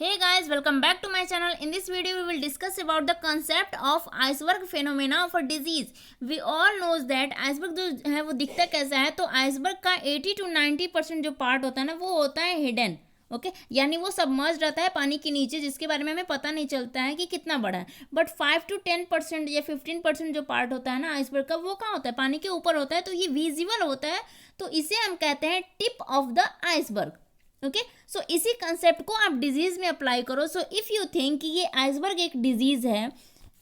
Hey guys, welcome back to my channel. In this video, we will discuss about the concept of iceberg phenomena of a disease. We all knows that iceberg जो है वो दिखता कैसा है, तो iceberg का 80 to 90% जो part होता है ना वो होता है हिडन. ओके यानी वो सबमर्ज रहता है पानी के नीचे, जिसके बारे में हमें पता नहीं चलता है कि कितना बड़ा है. बट 5 to 10% या 15% जो पार्ट होता है ना आइसबर्ग का, वो कहाँ होता है? पानी के ऊपर होता है, तो ये विजिबल होता है, तो इसे हम कहते हैं tip of the iceberg. Okay so इसी कंसेप्ट को आप डिजीज में अप्लाई करो. सो इफ यू थिंक कि ये आइसबर्ग एक डिजीज है,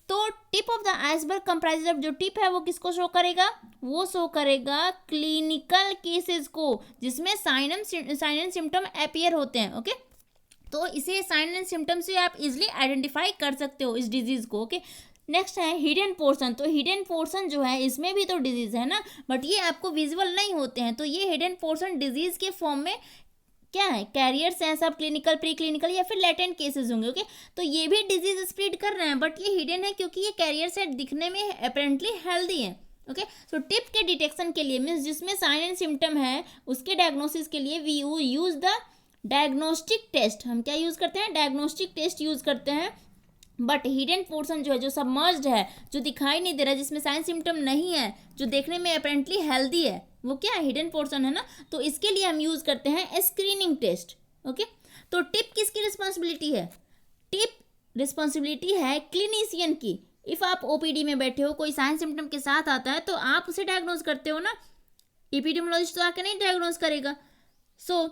तो tip of the iceberg comprise of, जो टिप है वो किसको शो करेगा? वो शो करेगा क्लिनिकल केसेस को, जिसमें साइन एंड सिम्टम अपीयर होते हैं. ओके तो इसे साइन एंड सिम्टम से आप इजिली आइडेंटिफाई कर सकते हो इस डिजीज को. ओके नेक्स्ट है हिडन पोर्शन. तो हिडन पोर्शन जो है इसमें भी तो डिजीज है ना, बट ये आपको विजिबल नहीं होते हैं. तो ये हिडन पोर्शन डिजीज के फॉर्म में क्या है? कैरियर्स हैं, सब क्लिनिकल, प्री क्लिनिकल या फिर लेटेंट केसेस होंगे. ओके तो ये भी डिजीज स्प्रेड कर रहे हैं, बट ये हिडन है क्योंकि ये कैरियर्स है, दिखने में अपेरेंटली हेल्दी है. ओके सो टिप के डिटेक्शन के लिए मीन्स जिसमें साइन एंड सिम्टम है उसके डायग्नोसिस के लिए we use the diagnostic test. हम क्या यूज करते हैं? डायग्नोस्टिक टेस्ट यूज करते हैं. बट हिडन पोर्शन जो है, जो सबमर्ज्ड है, जो दिखाई नहीं दे रहा है, जिसमें साइन सिम्टम नहीं है, जो देखने में अपेरेंटली हेल्दी है, वो क्या है? हिडन पोर्शन है ना. तो इसके लिए हम यूज करते हैं स्क्रीनिंग टेस्ट. ओके तो टिप किसकी रिस्पॉन्सिबिलिटी है? टिप रिस्पॉन्सिबिलिटी है क्लिनिशियन की. इफ आप ओपीडी में बैठे हो, कोई साइन सिम्टम के साथ आता है, तो आप उसे डायग्नोज करते हो ना. एपिडेमियोलॉजिस्ट तो आके नहीं डायग्नोज करेगा. So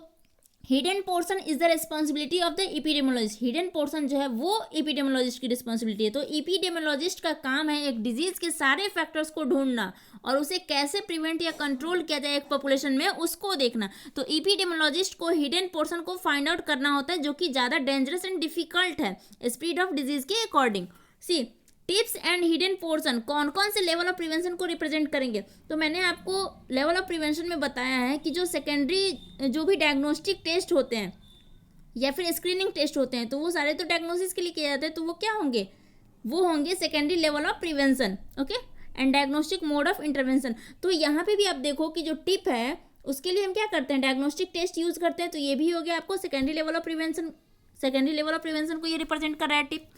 hidden portion is the responsibility of the epidemiologist. Hidden portion जो है वो एपिडेमियोलॉजिस्ट की रिस्पॉन्सिबिलिटी है. तो एपिडेमियोलॉजिस्ट का काम है एक डिजीज के सारे फैक्टर्स को ढूंढना और उसे कैसे प्रिवेंट या कंट्रोल किया जाए एक पॉपुलेशन में, उसको देखना. तो एपिडेमियोलॉजिस्ट को हिडन पोर्शन को फाइंड आउट करना होता है, जो कि ज़्यादा डेंजरस एंड डिफिकल्ट है स्प्रेड ऑफ डिजीज के अकॉर्डिंग. सी टिप्स एंड हिडन पोर्शन कौन कौन से लेवल ऑफ प्रिवेंशन को रिप्रेजेंट करेंगे? तो मैंने आपको लेवल ऑफ प्रिवेंशन में बताया है कि जो सेकेंडरी जो भी डायग्नोस्टिक टेस्ट होते हैं या फिर स्क्रीनिंग टेस्ट होते हैं, तो वो सारे तो डायग्नोसिस के लिए किए जाते हैं, तो वो क्या होंगे? वो होंगे secondary level of prevention. Okay and diagnostic mode of intervention. तो यहाँ पे भी आप देखो कि जो टिप है उसके लिए हम क्या करते हैं? डायग्नोस्टिक टेस्ट यूज करते हैं. तो ये भी हो गया आपको secondary level of prevention. Secondary level of prevention को ये रिप्रेजेंट कर रहा है टिप,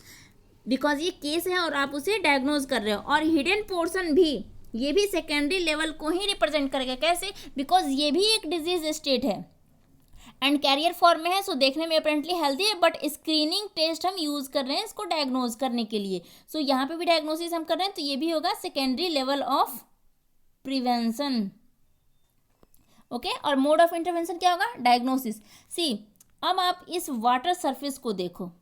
बिकॉज ये केस है और आप उसे डायग्नोज कर रहे हो. और हिडन पोर्शन भी, ये भी सेकेंडरी लेवल को ही रिप्रेजेंट करेगा. कैसे? बिकॉज ये भी एक डिजीज स्टेट है एंड कैरियर फॉर्म में है, सो देखने में अपेरेंटली हेल्दी है, बट स्क्रीनिंग टेस्ट हम यूज कर रहे हैं इसको डायग्नोज करने के लिए. सो यहाँ पे भी डायग्नोसिस हम कर रहे हैं, तो ये भी होगा secondary level of prevention. Okay और मोड ऑफ इंटरवेंशन क्या होगा? डायग्नोसिस. सी अब आप इस वाटर सरफेस को देखो,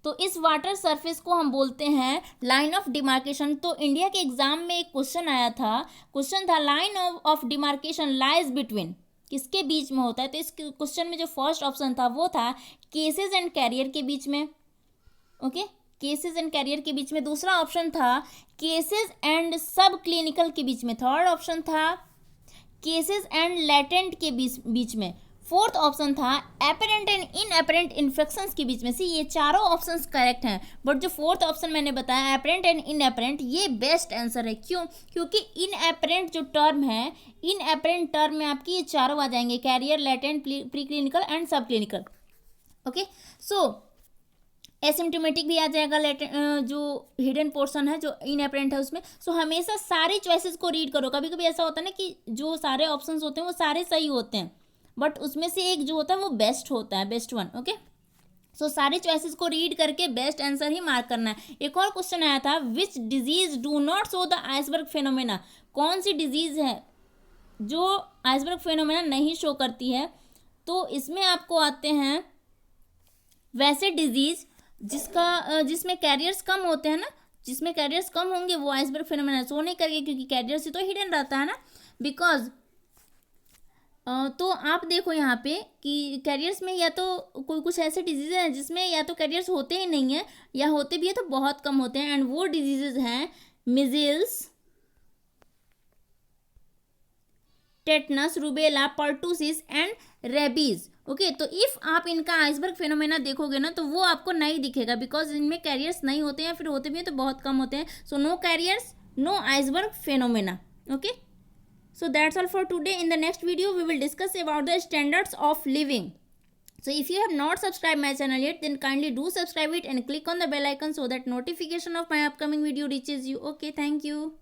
तो इस वाटर सरफेस को हम बोलते हैं लाइन ऑफ डिमार्केशन. तो इंडिया के एग्जाम में एक क्वेश्चन आया था, क्वेश्चन था line of demarcation lies between, किसके बीच में होता है? तो इस क्वेश्चन में जो फर्स्ट ऑप्शन था वो था केसेस एंड कैरियर के बीच में. ओके केसेस एंड कैरियर के बीच में. दूसरा ऑप्शन था केसेस एंड सब क्लिनिकल के बीच में. थर्ड ऑप्शन था केसेस एंड लेटेंट के बीच में. फोर्थ ऑप्शन था एपरेंट एंड इनएपरेंट इन्फेक्शंस के बीच में. सी ये चारों ऑप्शंस करेक्ट हैं, बट जो फोर्थ ऑप्शन मैंने बताया एपरेंट एंड इनएपरेंट, ये बेस्ट आंसर है. क्यों? क्योंकि इनएपरेंट जो टर्म है, इनएपरेंट टर्म में आपकी ये चारों आ जाएंगे, carrier, latent, pre clinical and sub clinical. Okay so asymptomatic भी आ जाएगा जो हिडन पोर्शन है, जो इनएपरेंट है उसमें. सो हमेशा सारी चॉइसेस को रीड करो. कभी कभी ऐसा होता है ना कि जो सारे ऑप्शंस होते हैं वो सारे सही होते हैं, बट उसमें से एक जो होता है वो बेस्ट होता है, बेस्ट वन. ओके सो सारे चॉइसेस को रीड करके बेस्ट आंसर ही मार्क करना है. एक और क्वेश्चन आया था which disease do not show the iceberg phenomena. कौन सी डिजीज है जो आइसबर्ग फेनोमेना नहीं शो करती है? तो इसमें आपको आते हैं वैसे डिजीज जिसमें कैरियर्स कम होते हैं ना. जिसमें कैरियर्स कम होंगे वो आइसबर्ग फेनोमेना शो नहीं करेंगे, क्योंकि कैरियर से तो हिडन रहता है ना. बिकॉज तो आप देखो यहाँ पे कि कैरियर्स में या तो कोई कुछ ऐसे डिजीज़ हैं जिसमें या तो कैरियर्स होते ही नहीं हैं, या होते भी है तो बहुत कम होते हैं. एंड वो डिजीजेज हैं measles, tetanus, rubella, pertussis and rabies. Okay तो इफ़ आप इनका आइसबर्ग फेनोमेना देखोगे ना, तो वो आपको नहीं दिखेगा, बिकॉज इनमें कैरियर्स नहीं होते हैं, फिर होते भी हैं तो बहुत कम होते हैं. So no carriers, no iceberg phenomena. Okay so that's all for today. In the next video we will discuss about the standards of living. So if you have not subscribed my channel yet, then kindly do subscribe it and click on the bell icon so that notification of my upcoming video reaches you. Okay, thank you.